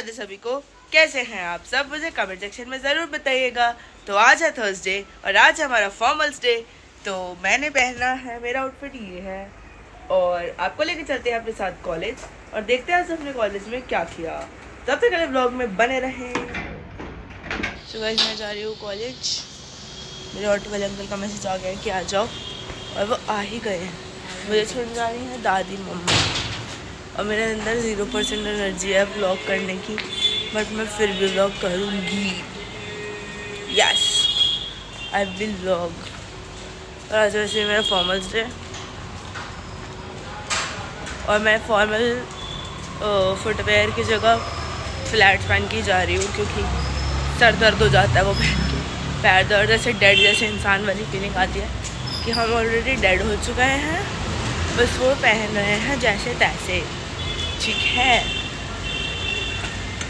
राधे सभी को। कैसे हैं आप सब, मुझे कमेंट सेक्शन में ज़रूर बताइएगा। तो आज है थर्सडे और आज है हमारा फॉर्मल्स डे। तो मैंने पहना है, मेरा आउटफिट ये है और आपको लेके चलते हैं अपने साथ कॉलेज और देखते हैं आज अपने कॉलेज में क्या किया। तब तक अगले ब्लॉग में बने रहें। तो गाइस मैं जा रही हूँ कॉलेज। मेरे ऑटो वाले अंकल का मैसेज आ गया है कि आ जाओ और वो आ ही गए हैं। मुझे छोड़ जा रही है दादी मम्मा और मेरे अंदर 0% एनर्जी है व्लॉग करने की, बट मैं फिर भी व्लॉग करूँगी। Yes, I will vlog. और आज वैसे मेरा फॉर्मल्स डे और मैं फॉर्मल फुटवेयर की जगह फ्लैट्स पहन के जा रही हूँ क्योंकि सर दर्द हो जाता है वो पहन के। पैर दर्द ऐसे डेड जैसे इंसान वाली फीलिंग आती है कि हम ऑलरेडी डेड हो चुके हैं, बस वो पहन रहे हैं जैसे तैसे। ठीक है,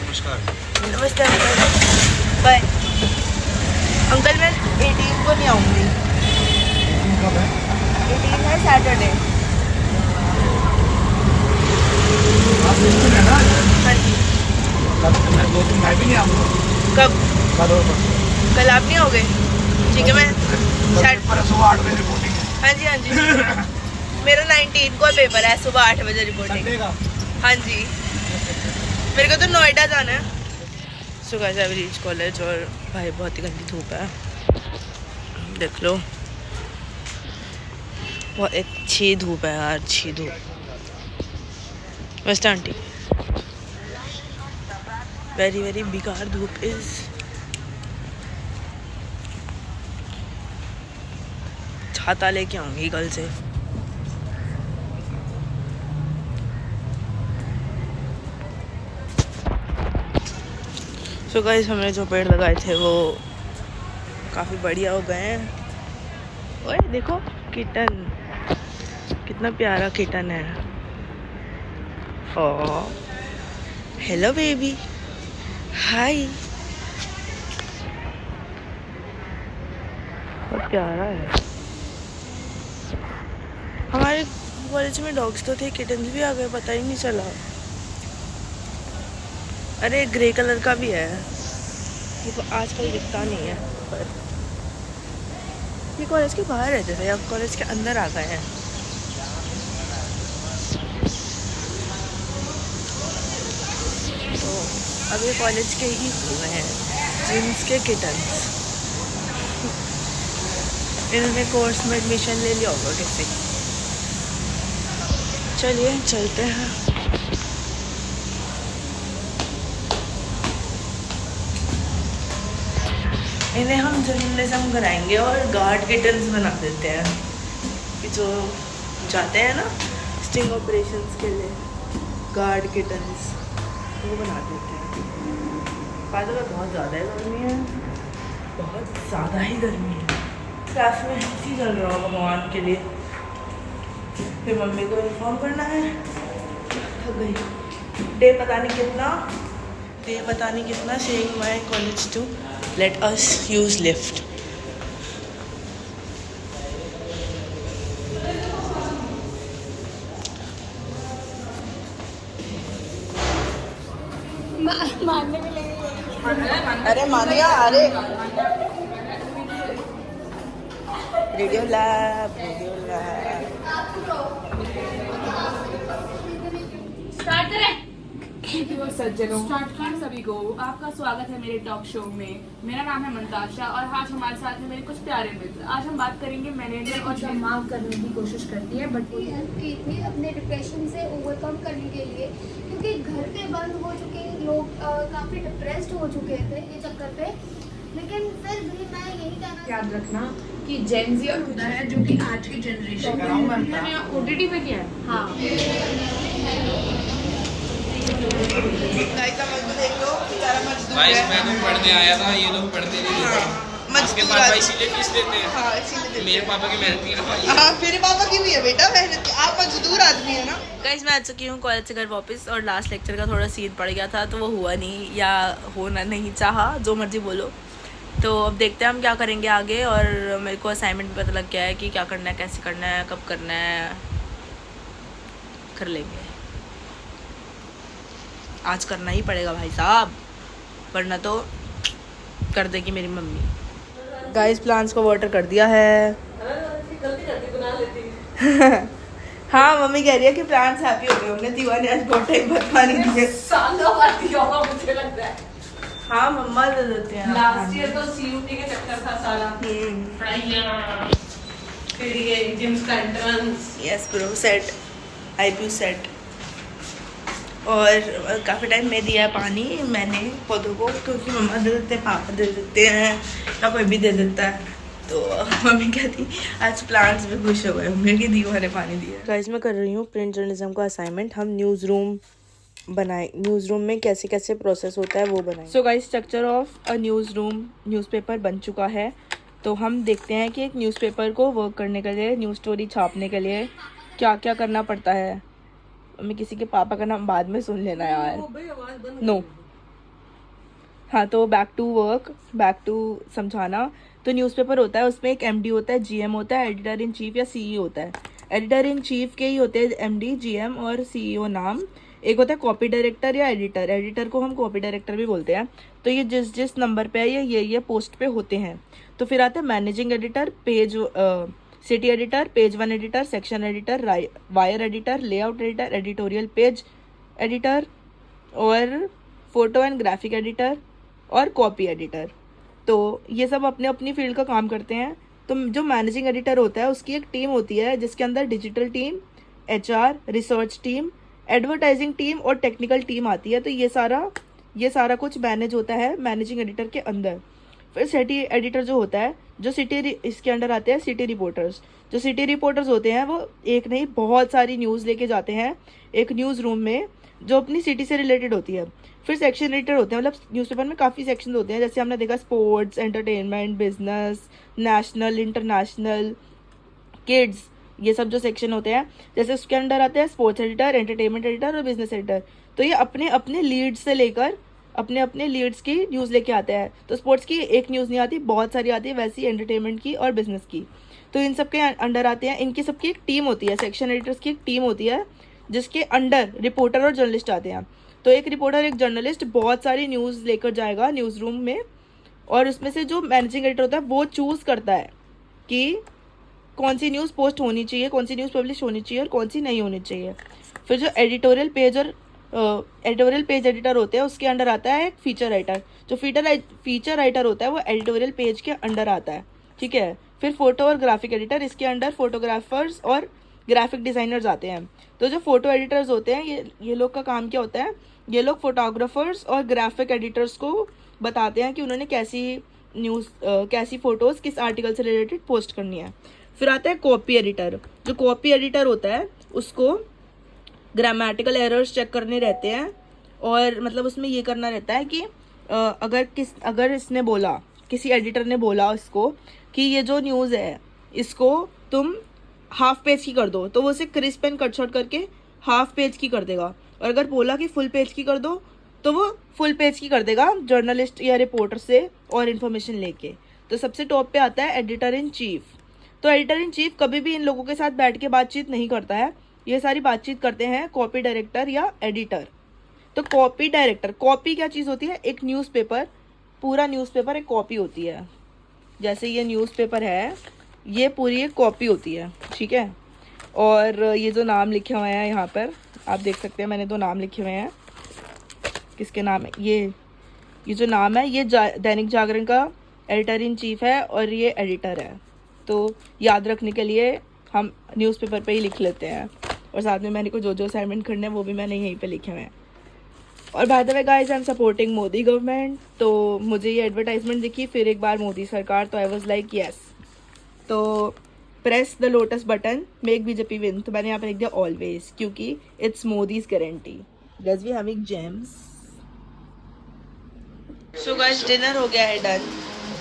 नमस्कार। नमस्ते अंकल। Bye uncle. मैं 18 को नहीं आऊँगी। कब है? 18 है सैटरडे। आप बिल्कुल है ना? हाँ जी। मैं भी नहीं आऊँगा। कब? कल आप नहीं आओगे? ठीक है, मैं सुबह 8 बजे रिपोर्टिंग है। हाँ जी हाँ जी। मेरा 19 को पेपर है, सुबह 8 बजे रिपोर्टिंग। हाँ जी, मेरे को तो नोएडा जाना है। सुबह से रीच कॉलेज और भाई बहुत ही गंदी धूप है, देख लो। बहुत अच्छी धूप है यार, अच्छी धूप। वैसे आंटी वेरी वेरी बेकार धूप इज। छाता लेके आऊंगी कल से। सो गाइस, हमने जो पेड़ लगाए थे वो काफ़ी बढ़िया हो गए हैं। ओए देखो किटन, कितना प्यारा किटन है। ओ हेलो बेबी, हाय। बहुत प्यारा है। हमारे कॉलेज में डॉग्स तो थे, किटन्स भी आ गए, पता ही नहीं चला। अरे ग्रे कलर का भी है, ये तो आजकल दिखता नहीं है। पर ये कॉलेज के बाहर रहते थे, अब कॉलेज के अंदर आ गए हैं। तो अब ये कॉलेज के ही हुए हैं, जिम्स के किटन्स। इन्होंने कोर्स में एडमिशन ले लिया होगा किसी। चलिए चलते हैं। इन्हें हम जर्नलिज्म कराएंगे और गार्ड किटन्स बना देते हैं कि जो जाते हैं ना स्टिंग ऑपरेशंस के लिए, गार्ड किटन्स वो बना देते हैं। फायदा तो बहुत ज़्यादा है, गर्मी है, बहुत ज़्यादा ही गर्मी है। क्लास में ही चल रहा होगा भगवान के लिए। फिर मम्मी को इन्फॉर्म करना है। थक गई। डे पता नहीं कितना saying my college to let us use lift. मारने में लगे। अरे मानिया, अरे रेडियो लैब। स्टार्ट करें। सज्जनों सभी को आपका स्वागत है मेरे टॉक शो में। मेरा नाम है मंताशा और आज हमारे साथ हैं मेरे कुछ प्यारे मित्र। आज हम बात करेंगे मैनेजर और जो माफ करने की कोशिश करती है बट वो हेल्प की थी अपने डिप्रेशन से ओवरकम करने के लिए, क्योंकि घर पे बंद हो चुके लोग काफ़ी डिप्रेस्ड हो चुके थे ये चक्कर पे। लेकिन फिर भी मैं यही कहना, याद रखना कि जेन ज़ी और हुदा है जो कि आज की जनरेशन का OTT पे क्या है। हाँ गाइस समझ को देख लो, बेचारा मजदूर गाइस है। मैं तो पढ़ने आया था, ये लोग पढ़ते नहीं थे। आपके मजदूर पापा आदमी। इसीलिए फीस देते हैं। हाँ इसीलिए देते मेरे हैं। पापा की मेहनत नहीं रखवाई। हाँ मेरे पापा की भी है बेटा मेहनत की। आप मजदूर आदमी है ना। गाइस मैं आ चुकी हूँ कॉलेज से घर वापस और लास्ट लेक्चर का थोड़ा सीन पड़ गया था तो वो हुआ नहीं या होना नहीं चाहा, जो मर्जी बोलो। तो अब देखते हैं हम क्या करेंगे आगे। और मेरे को असाइनमेंट पता लग गया है कि क्या करना है, कैसे करना है, कब करना है, कर लेंगे। आज करना ही पड़ेगा भाई साहब, वरना तो कर देगी मेरी मम्मी। गाइस प्लांट्स को वाटर कर दिया है। हाँ मम्मी कह रही है कि प्लांट्स हैप्पी हो गए होंगे, दीवा ने आज बहुत टाइम बाद पानी दिया। सालों बाद दिया होगा मुझे लगता है। हाँ मम्मा दे देते हैं। लास्ट ईयर तो सीयूटी के चक्कर था साला, पढ़ाइयाँ, फिर ये जिम्स का entrance. Yes bro, set IPU set. और काफ़ी टाइम में दिया पानी मैंने पौधों को, क्योंकि मम्मा दे देते हैं, पापा दे देते हैं, या कोई भी दे देता है। तो मम्मी कहती आज प्लांट्स भी खुश हो गए होंगे कि दीवा ने पानी दिया। गाइस मैं कर रही हूँ प्रिंट जर्नलिज्म का असाइनमेंट। हम न्यूज़ रूम बनाए, न्यूज़ रूम में कैसे कैसे प्रोसेस होता है वो बनाए। So guys structure of a news room, newspaper बन चुका है। तो हम देखते हैं कि एक न्यूज़पेपर को वर्क करने के लिए, न्यूज़ स्टोरी छापने के लिए क्या क्या करना पड़ता है। मैं किसी के पापा का नाम बाद में सुन लेना यार, नो। हाँ तो back to work, back to समझाना। तो न्यूज़पेपर होता है, उसमें एक एमडी होता है, जीएम होता है, एडिटर इन चीफ या सीईओ होता है। एडिटर इन चीफ के ही होते हैं एमडी, जीएम और सीईओ नाम। एक होता है कॉपी डायरेक्टर या एडिटर, एडिटर को हम कॉपी डायरेक्टर भी बोलते हैं। तो ये जिस जिस नंबर पे है ये पोस्ट पे होते हैं। तो फिर आता है managing editor, page city editor, page one editor, section editor, wire editor, layout editor, editorial page editor और फोटो एंड ग्राफिक एडिटर और कॉपी एडिटर। तो ये सब अपने अपनी फील्ड का काम करते हैं। तो जो मैनेजिंग एडिटर होता है उसकी एक टीम होती है जिसके अंदर digital team, HR, research team, advertising team और टेक्निकल टीम आती है। तो ये सारा कुछ मैनेज होता है मैनेजिंग एडिटर के अंदर। फिर सिटी एडिटर जो होता है, जो इसके अंडर आते हैं सिटी रिपोर्टर्स। जो सिटी रिपोर्टर्स होते हैं वो एक नहीं बहुत सारी न्यूज़ लेके जाते हैं एक न्यूज़ रूम में जो अपनी सिटी से रिलेटेड होती है। फिर सेक्शन एडिटर होते हैं, मतलब न्यूज़पेपर में काफ़ी सेक्शन होते हैं, जैसे हमने देखा sports, entertainment, business, national, international, kids, ये सब जो सेक्शन होते हैं। जैसे उसके अंडर आते हैं स्पोर्ट्स एडिटर, एंटरटेनमेंट एडिटर और बिजनेस एडिटर। तो ये अपने अपने लीड्स से लेकर अपने अपने लीड्स की न्यूज़ लेके आते हैं। तो स्पोर्ट्स की एक न्यूज़ नहीं आती, बहुत सारी आती है, वैसी एंटरटेनमेंट की और बिजनेस की। तो इन सब के अंडर आते हैं, इनकी सबकी एक टीम होती है, सेक्शन एडिटर्स की एक टीम होती है जिसके अंडर रिपोर्टर और जर्नलिस्ट आते हैं। तो एक रिपोर्टर, एक जर्नलिस्ट बहुत सारी न्यूज़ लेकर जाएगा न्यूज़ रूम में, और उसमें से जो मैनेजिंग एडिटर होता है वो चूज़ करता है कि कौन सी न्यूज़ पोस्ट होनी चाहिए, कौन सी न्यूज़ पब्लिश होनी चाहिए और कौन सी नहीं होनी चाहिए। फिर जो एडिटोरियल पेज एडिटर होते हैं उसके अंडर आता है एक फीचर राइटर। जो फीचर राइटर होता है वो एडिटोरियल पेज के अंडर आता है, ठीक है। फिर फोटो और ग्राफिक एडिटर, इसके अंडर फोटोग्राफर्स और ग्राफिक डिज़ाइनर्स आते हैं। तो जो फोटो एडिटर्स होते हैं ये लोग का काम क्या होता है, ये लोग फोटोग्राफर्स और ग्राफिक एडिटर्स को बताते हैं कि उन्होंने कैसी फ़ोटोज़ किस आर्टिकल से रिलेटेड पोस्ट करनी है। फिर आता है कॉपी एडिटर। जो कॉपी एडिटर होता है उसको ग्रामेटिकल एरर्स चेक करने रहते हैं, और मतलब उसमें ये करना रहता है कि अगर इसने बोला, किसी एडिटर ने बोला इसको कि ये जो न्यूज़ है इसको तुम हाफ पेज की कर दो, तो वो उसे क्रिस्प एंड कट शॉर्ट करके हाफ पेज की कर देगा। और अगर बोला कि फुल पेज की कर दो तो वो फुल पेज की कर देगा जर्नलिस्ट या रिपोर्टर से और इन्फॉर्मेशन लेके। तो सबसे टॉप पे आता है एडिटर इन चीफ। तो एडिटर इन चीफ कभी भी इन लोगों के साथ बैठ के बातचीत नहीं करता है, ये सारी बातचीत करते हैं कॉपी डायरेक्टर या एडिटर। तो कॉपी डायरेक्टर, कॉपी क्या चीज़ होती है, एक न्यूज़पेपर, पूरा न्यूज़पेपर एक कॉपी होती है। जैसे ये न्यूज़पेपर है, ये पूरी एक कॉपी होती है, ठीक है। और ये जो नाम लिखे हुए हैं यहाँ पर आप देख सकते हैं, मैंने 2 नाम लिखे हुए हैं। किसके नाम है ये जो नाम है ये दैनिक जागरण का एडिटर इन चीफ है और ये एडिटर है। तो याद रखने के लिए हम न्यूज़पेपर पे ही लिख लेते हैं, और साथ में मैंने को जो असाइनमेंट करने हैं वो भी मैंने यहीं पे लिखे हुए हैं। और by the way guys, I am supporting Modi government. तो मुझे ये एडवर्टाइजमेंट दिखी फिर एक बार मोदी सरकार, तो आई वाज लाइक यस, तो press the lotus button, make BJP win. तो मैंने यहाँ पर लिख दिया ऑलवेज, क्योंकि it's Modi's guarantee. Guys we having gems. So guys dinner हो गया है डन,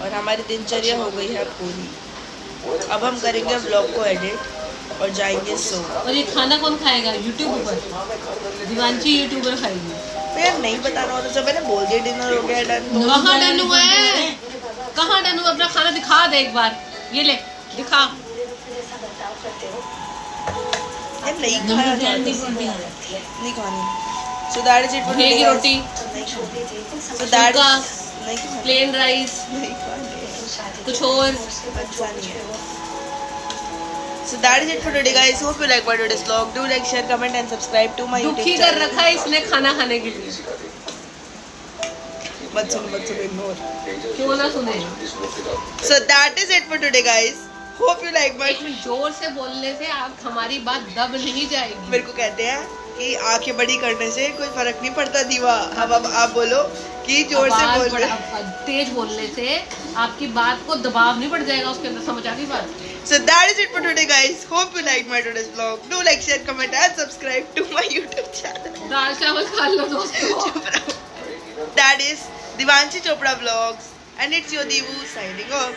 और हमारी दिनचर्या हो गई है पूरी। अब हम करेंगे ब्लॉग को एडिट और जाएंगे सो। और ये खाना कौन खाएगा? यूट्यूब पर दिवांशी यूट्यूबर खाएगी। तो यार नहीं बताना होता, जब मैंने बोल दिया डिनर हो गया डन। कहाँ डन हुआ है? कहाँ डन हुआ? अपना खाना दिखा दे एक बार, ये ले दिखा। यार नहीं खाया, नहीं खानी। So that is it for ghee today. की guys. रोटी, So that फुल्का, नहीं खाना। प्लेन राइस, नहीं खाना। कुछ और। अच्छा नहीं है। So that is it for today, guys. Hope you like my today's vlog. Do like, share, comment, and subscribe to my दुखी YouTube कर channel. रखा है इसने खाना खाने के लिए। मत सुनो ignore. क्यों ना सुने? So that is it for today, guys. Hope you like my. एक मिनट, जोर से बोलने से आप हमारी बात दब नहीं जाएगी। मेरे को कहते हैं कि आंखें बड़ी करने से कोई फर्क नहीं पड़ता दीवा। अब आप बोलो कि जोर से आवाज बोल रहे। तेज बोलने से आपकी बात को दबाव नहीं पड़ जाएगा उसके अंदर, समझ आ गई बात? So that is it for today, guys. Hope you like my today's vlog. Do like, share, comment, and subscribe to my YouTube channel. दाल चावल खा लो दोस्तों। That is Divanshi Chopra Vlogs, and it's your Divu signing off.